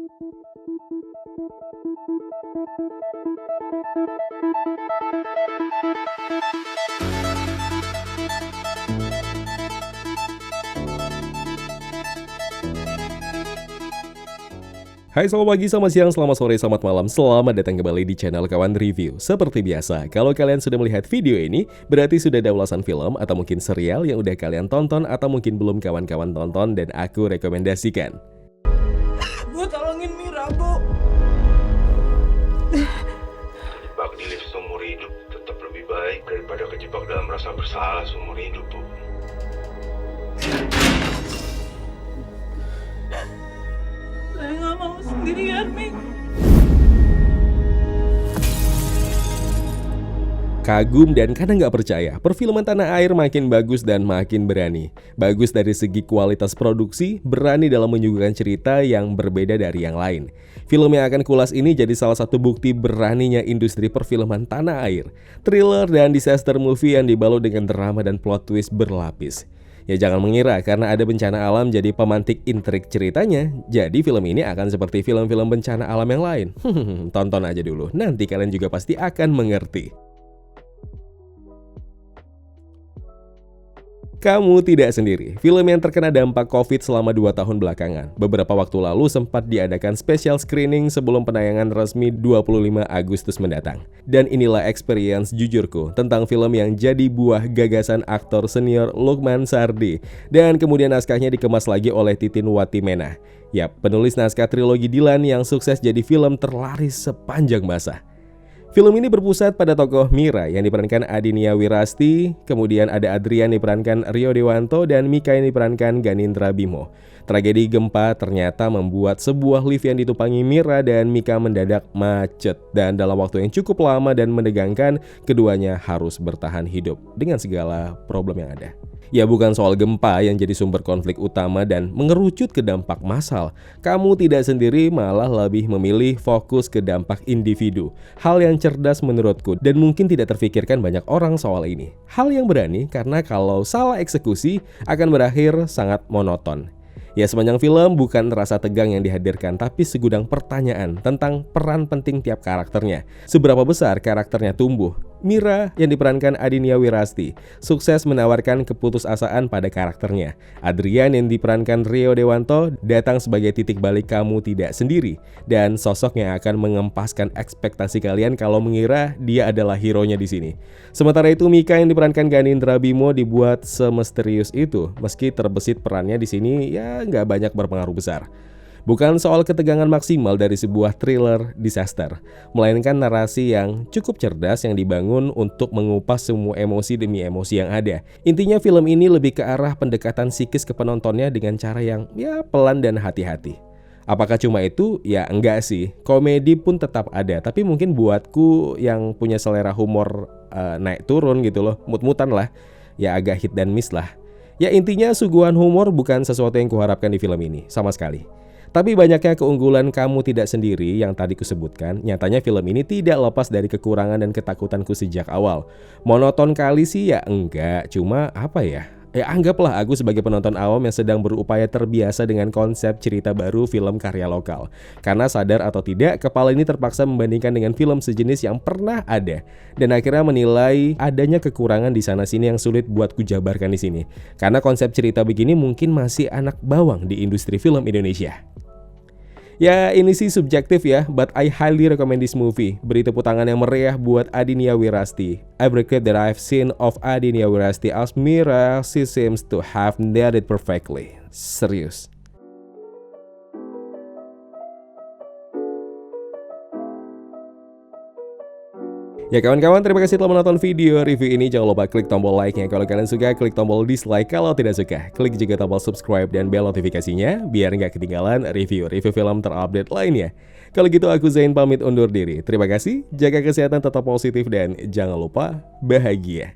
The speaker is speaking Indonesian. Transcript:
Hai, selamat pagi, selamat siang, selamat sore, selamat malam. Selamat datang kembali di channel Kawan Review. Seperti biasa, kalau kalian sudah melihat video ini, berarti sudah ada ulasan film atau mungkin serial yang udah kalian tonton atau mungkin belum kawan-kawan tonton dan aku rekomendasikan. Bu, tolongin Mira, Bu. Terjebak di lift seumur hidup tetap lebih baik daripada kejebak dalam rasa bersalah seumur hidup, Bu. Saya nggak mau sendirian, Mi. Kagum dan kadang nggak percaya, perfilman tanah air makin bagus dan makin berani. Bagus dari segi kualitas produksi, berani dalam menyuguhkan cerita yang berbeda dari yang lain. Film yang akan kulas ini jadi salah satu bukti beraninya industri perfilman tanah air. Thriller dan disaster movie yang dibalut dengan drama dan plot twist berlapis. Ya jangan mengira karena ada bencana alam jadi pemantik intrik ceritanya. Jadi film ini akan seperti film-film bencana alam yang lain. Tonton aja dulu, nanti kalian juga pasti akan mengerti. Kamu tidak sendiri, film yang terkena dampak COVID selama 2 tahun belakangan. Beberapa waktu lalu sempat diadakan special screening sebelum penayangan resmi 25 Agustus mendatang. Dan inilah experience jujurku tentang film yang jadi buah gagasan aktor senior Lukman Sardi. Dan kemudian naskahnya dikemas lagi oleh Titin Watimenah. Yap, penulis naskah trilogi Dilan yang sukses jadi film terlaris sepanjang masa. Film ini berpusat pada tokoh Mira yang diperankan Adinia Wirasti, kemudian ada Adrian diperankan Rio Dewanto, dan Mika yang diperankan Ganindra Bimo. Tragedi gempa ternyata membuat sebuah lift yang ditumpangi Mira dan Mika mendadak macet, dan dalam waktu yang cukup lama dan menegangkan, keduanya harus bertahan hidup dengan segala problem yang ada. Ya bukan soal gempa yang jadi sumber konflik utama dan mengerucut ke dampak massal. Kamu tidak sendiri malah lebih memilih fokus ke dampak individu. Hal yang cerdas menurutku dan mungkin tidak terfikirkan banyak orang soal ini. Hal yang berani karena kalau salah eksekusi akan berakhir sangat monoton. Ya sepanjang film bukan rasa tegang yang dihadirkan tapi segudang pertanyaan tentang peran penting tiap karakternya. Seberapa besar karakternya tumbuh? Mira yang diperankan Adinia Wirasti sukses menawarkan keputusasaan pada karakternya. Adrian yang diperankan Rio Dewanto datang sebagai titik balik kamu tidak sendiri dan sosok yang akan mengempaskan ekspektasi kalian kalau mengira dia adalah hero-nya di sini. Sementara itu Mika yang diperankan Ganindra Bimo dibuat semisterius itu meski terbesit perannya di sini ya nggak banyak berpengaruh besar. Bukan soal ketegangan maksimal dari sebuah thriller disaster, melainkan narasi yang cukup cerdas yang dibangun untuk mengupas semua emosi demi emosi yang ada. Intinya film ini lebih ke arah pendekatan psikis ke penontonnya dengan cara yang ya pelan dan hati-hati. Apakah cuma itu? Ya enggak sih, komedi pun tetap ada, tapi mungkin buatku yang punya selera humor naik turun gitu loh, mut-mutan lah, ya agak hit dan miss lah. Ya intinya suguhan humor bukan sesuatu yang kuharapkan di film ini, sama sekali. Tapi banyaknya keunggulan kamu tidak sendiri yang tadi kusebutkan, nyatanya film ini tidak lepas dari kekurangan dan ketakutanku sejak awal. Monoton kali sih ya enggak, cuma apa ya? Ya anggaplah aku sebagai penonton awam yang sedang berupaya terbiasa dengan konsep cerita baru film karya lokal. Karena sadar atau tidak, kepala ini terpaksa membandingkan dengan film sejenis yang pernah ada. Dan akhirnya menilai adanya kekurangan di sana-sini yang sulit buat kujabarkan di sini. Karena konsep cerita begini mungkin masih anak bawang di industri film Indonesia. Ya ini sih subjektif ya, but I highly recommend this movie. Beri tepuk tangan yang meriah buat Adinia Wirasti. Every clip that I've seen of Adinia Wirasti as Mira, she seems to have nailed it perfectly. Serius. Ya kawan-kawan, terima kasih telah menonton video review ini. Jangan lupa klik tombol like-nya kalau kalian suka, klik tombol dislike kalau tidak suka. Klik juga tombol subscribe dan bel notifikasinya biar nggak ketinggalan review-review film terupdate lainnya. Kalau gitu aku Zain pamit undur diri. Terima kasih, jaga kesehatan, tetap positif, dan jangan lupa bahagia.